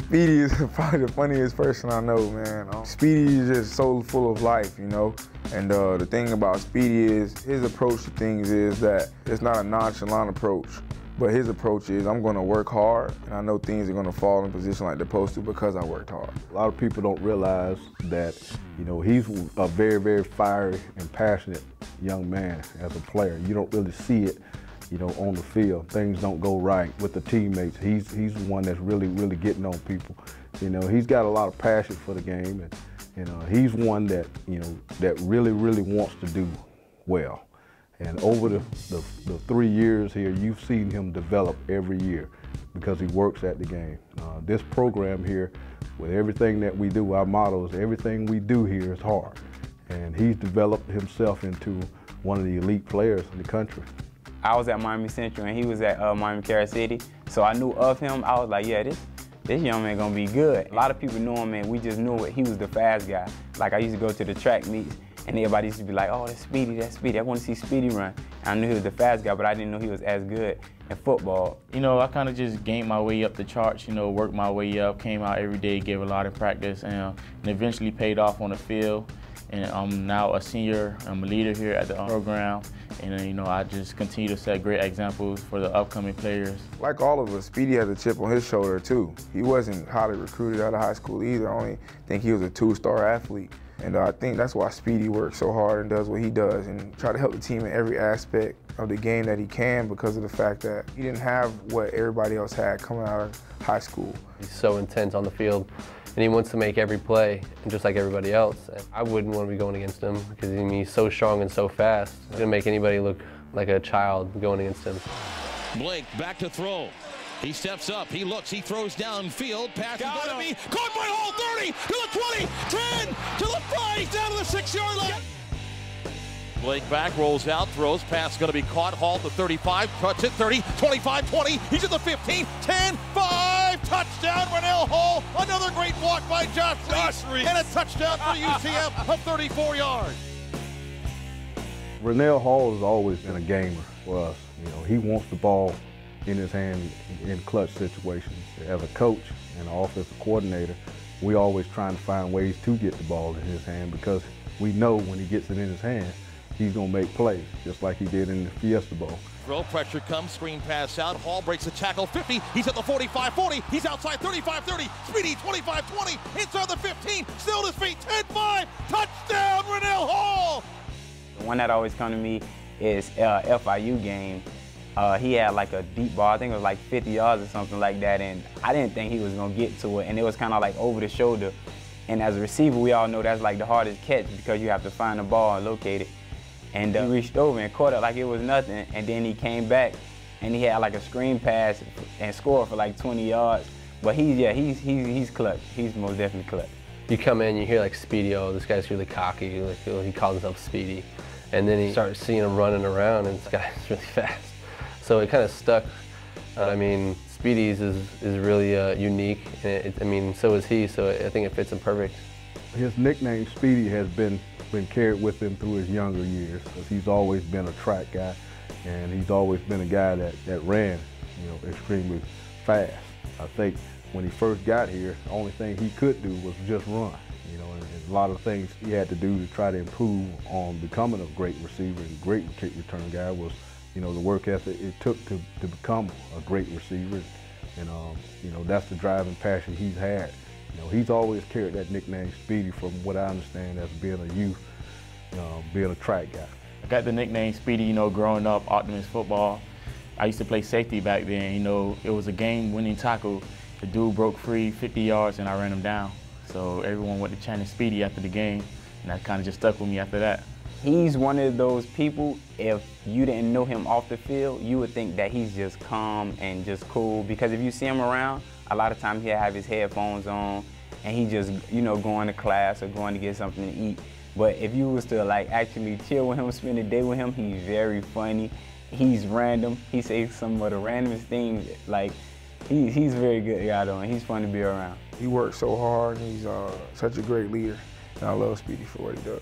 Speedy is probably the funniest person I know, man. Speedy is just so full of life, you know? And the thing about Speedy is, his approach to things is that it's not a nonchalant approach, but his approach is, I'm gonna work hard, and I know things are gonna fall in position like they're supposed to because I worked hard. A lot of people don't realize that, you know, he's a very, very fiery and passionate young man as a player. You don't really see it, you know, on the field. Things don't go right with the teammates. He's the one that's really, really getting on people. You know, he's got a lot of passion for the game, and you know, he's one that, you know, that really, really wants to do well. And over the 3 years here, you've seen him develop every year because he works at the game. This program here, with everything that we do, our motto is everything we do here is hard. And he's developed himself into one of the elite players in the country. I was at Miami Central and he was at Miami Carol City, so I knew of him. I was like, yeah, this young man gonna be good. A lot of people knew him, and we just knew it. He was the fast guy. Like, I used to go to the track meets, and everybody used to be like, oh, that's Speedy, that's Speedy. I want to see Speedy run. And I knew he was the fast guy, but I didn't know he was as good in football. You know, I kind of just gained my way up the charts, you know, worked my way up, came out every day, gave a lot of practice, and eventually paid off on the field. And I'm now a senior, I'm a leader here at the program, and you know, I just continue to set great examples for the upcoming players. Like all of us, Speedy has a chip on his shoulder too. He wasn't highly recruited out of high school either. I only think he was a 2-star athlete. And I think that's why Speedy works so hard and does what he does and try to help the team in every aspect of the game that he can, because of the fact that he didn't have what everybody else had coming out of high school. He's so intense on the field, and he wants to make every play, and just like everybody else. I wouldn't want to be going against him because he's so strong and so fast. He's going to make anybody look like a child going against him. Blake back to throw. He steps up, he looks, he throws downfield, pass is going to be caught by Hall, 30, to the 20, 10, to the 5, he's down to the 6-yard line. Blake back, rolls out, throws, pass going to be caught, Hall to 35, cuts it, 30, 25, 20, he's at the 15, 10, 5, touchdown, Rannell Hall, another great block by Josh Reese, and a touchdown for UCF of 34 yards. Rannell Hall has always been a gamer for us. You know, he wants the ball in his hand in clutch situations. As a coach and an offensive coordinator, we always trying to find ways to get the ball in his hand, because we know when he gets it in his hand, he's going to make plays, just like he did in the Fiesta Bowl. Throw pressure comes, screen pass out, Hall breaks the tackle, 50, he's at the 45, 40, he's outside 35, 30, Speedy 25, 20, inside the 15, still to his feet, 10, 5, touchdown, Rannell Hall! The one that always come to me is FIU game. He had like a deep ball, I think it was like 50 yards or something like that, and I didn't think he was gonna get to it, and it was kind of like over the shoulder. And as a receiver, we all know that's like the hardest catch, because you have to find the ball and locate it. And he reached over and caught it like it was nothing, and then he came back and he had like a screen pass and scored for like 20 yards. But he's clutch. He's most definitely clutch. You come in, you hear like Speedy, oh, this guy's really cocky, like, he calls himself Speedy. And then you start seeing him running around, and this guy's really fast. So it kind of stuck. I mean, Speedy's is really unique, and I mean, so is he, so I think it fits him perfect. His nickname, Speedy, has been carried with him through his younger years, because he's always been a track guy, and he's always been a guy that ran, you know, extremely fast. I think when he first got here, the only thing he could do was just run, you know, and a lot of things he had to do to try to improve on becoming a great receiver and great kick return guy was, you know, the work ethic it took to become a great receiver. And, you know, that's the driving passion he's had. You know, he's always carried that nickname Speedy, from what I understand, as being a youth, being a track guy. I got the nickname Speedy, you know, growing up, Optimus football. I used to play safety back then, you know, it was a game-winning tackle. The dude broke free 50 yards and I ran him down. So everyone went to chanting Speedy after the game, and that kind of just stuck with me after that. He's one of those people, if you didn't know him off the field, you would think that he's just calm and just cool, because if you see him around, a lot of times he'll have his headphones on and he just, you know, going to class or going to get something to eat. But if you was to like actually chill with him, spend a day with him, he's very funny. He's random. He says some of the randomest things. Like, he's a very good guy though, and he's fun to be around. He works so hard, and he's such a great leader, and I love Speedy for what he does.